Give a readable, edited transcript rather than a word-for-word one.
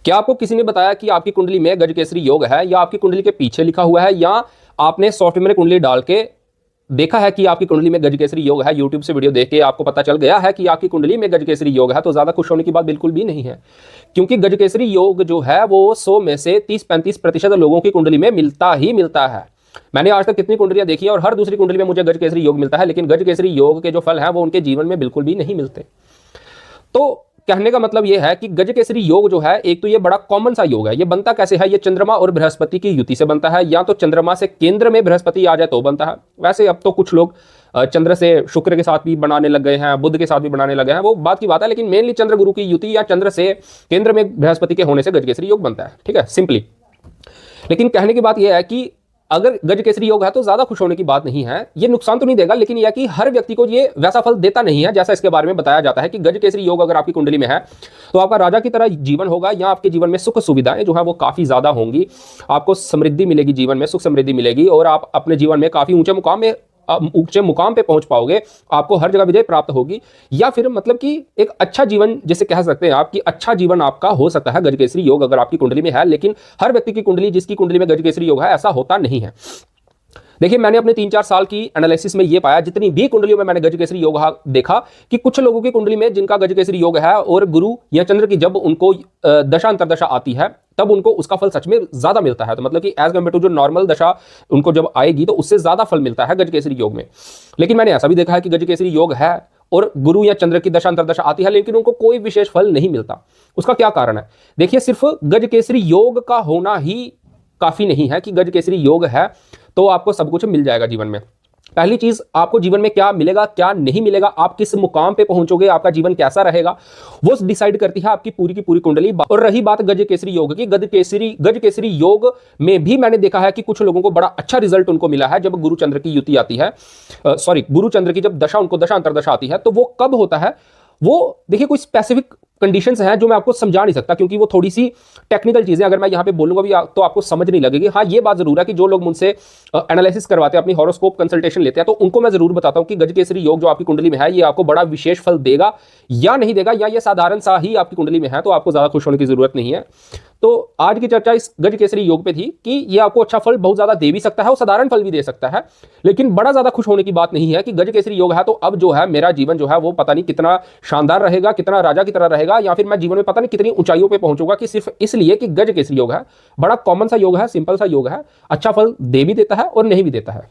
क्या आपको किसी ने बताया कि आपकी कुंडली में गजकेसरी योग है, या आपकी कुंडली के पीछे लिखा हुआ है, या आपने सॉफ्टवेयर में कुंडली डाल के देखा है कि आपकी कुंडली में गजकेसरी योग है, यूट्यूब से वीडियो देख के आपको पता चल गया है कि आपकी कुंडली में गजकेसरी योग है, तो ज्यादा खुश होने की बात बिल्कुल भी नहीं है। क्योंकि गजकेसरी योग जो है वो 100 में से 30-35% लोगों की कुंडली में मिलता ही मिलता है। मैंने आज तक कितनी कुंडलियां देखी हैं और हर दूसरी कुंडली में मुझे गजकेसरी योग मिलता है, लेकिन गजकेसरी योग के जो फल हैं वो उनके जीवन में बिल्कुल भी नहीं मिलते। तो कहने का मतलब यह है कि गजकेसरी योग जो है, एक तो ये बड़ा कॉमन सा योग है। ये बनता कैसे है? ये चंद्रमा और बृहस्पति की युति से बनता है, या तो चंद्रमा से केंद्र में बृहस्पति आ जाए तो बनता है। वैसे अब तो कुछ लोग चंद्र से शुक्र के साथ भी बनाने लग गए हैं, बुध के साथ भी बनाने लगे हैं, वो बात की बात है। लेकिन मेनली चंद्र गुरु की युति या चंद्र से केंद्र में बृहस्पति के होने से गजकेसरी योग बनता है, ठीक है, सिंपली। लेकिन कहने की बात यह है कि अगर गजकेसरी योग है तो ज्यादा खुश होने की बात नहीं है। ये नुकसान तो नहीं देगा, लेकिन यह कि हर व्यक्ति को ये वैसा फल देता नहीं है जैसा इसके बारे में बताया जाता है कि गजकेसरी योग अगर आपकी कुंडली में है तो आपका राजा की तरह जीवन होगा, या आपके जीवन में सुख सुविधाएं जो है वो काफी ज्यादा होंगी। आपको समृद्धि मिलेगी, जीवन में सुख समृद्धि मिलेगी, और आप अपने जीवन में काफी ऊंचे मुकाम पे पहुंच पाओगे। आपको हर जगह विजय प्राप्त होगी, या फिर मतलब कि एक अच्छा जीवन जिसे कह सकते हैं आप कि अच्छा जीवन आपका हो सकता है गजकेसरी योग अगर आपकी कुंडली में है। लेकिन हर व्यक्ति की कुंडली, जिसकी कुंडली में गजकेसरी योग है, ऐसा होता नहीं है। देखिए, मैंने अपने 3-4 साल की एनालिसिस में ये पाया, जितनी भी कुंडलियों में मैंने गजकेसरी योग देखा, कि कुछ लोगों की कुंडली में जिनका गजकेसरी योग है और गुरु या चंद्र की जब उनको दशा अंतरदशा आती है तब उनको उसका फल सच में ज्यादा मिलता है। तो मतलब कि एज कम्पेयर टू जो नॉर्मल दशा उनको जब आएगी तो उससे ज्यादा फल मिलता है गजकेसरी योग में। लेकिन मैंने ऐसा भी देखा है कि गजकेसरी योग है और गुरु या चंद्र की दशा अंतरदशा आती है, लेकिन उनको कोई विशेष फल नहीं मिलता। उसका क्या कारण है? देखिए, सिर्फ गजकेसरी योग का होना ही काफी नहीं है कि गजकेसरी योग है तो आपको सब कुछ मिल जाएगा जीवन में। पहली चीज, आपको जीवन में क्या मिलेगा, क्या नहीं मिलेगा, आप किस मुकाम पे पहुंचोगे, आपका जीवन कैसा रहेगा, वो डिसाइड करती है आपकी पूरी की पूरी कुंडली। और रही बात गजकेसरी योग की, गजकेसरी योग में भी मैंने देखा है कि कुछ लोगों को बड़ा अच्छा रिजल्ट उनको मिला है जब गुरु चंद्र की युति आती है, गुरु चंद्र की जब दशा उनको दशा अंतरदशा आती है। तो वो कब होता है? वो देखिए, कोई स्पेसिफिक कंडीशंस हैं जो मैं आपको समझा नहीं सकता, क्योंकि वो थोड़ी सी टेक्निकल चीजें अगर मैं यहां पे बोलूंगा भी तो आपको समझ नहीं लगेगी। हाँ, ये बात जरूर है कि जो लोग मुझसे एनालिसिस करवाते हैं, अपनी हॉरोस्कोप कंसल्टेशन लेते हैं, तो उनको मैं जरूर बताता हूं कि गजकेसरी योग जो आपकी कुंडली में है ये आपको बड़ा विशेष फल देगा या नहीं देगा, या ये साधारण सा ही आपकी कुंडली में है तो आपको ज्यादा खुश होने की जरूरत नहीं है। तो आज की चर्चा इस गजकेसरी योग पे थी कि ये आपको अच्छा फल बहुत ज्यादा दे भी सकता है और साधारण फल भी दे सकता है, लेकिन बड़ा ज्यादा खुश होने की बात नहीं है कि गजकेसरी योग है तो अब जो है मेरा जीवन जो है वो पता नहीं कितना शानदार रहेगा, कितना राजा की तरह रहेगा, या फिर मैं जीवन में पता नहीं कितनी ऊंचाइयों पे पहुंचूंगा, कि सिर्फ इसलिए कि गजकेसरी योग है। बड़ा कॉमन सा योग है, सिंपल सा योग है, अच्छा फल दे भी देता है और नहीं भी देता है।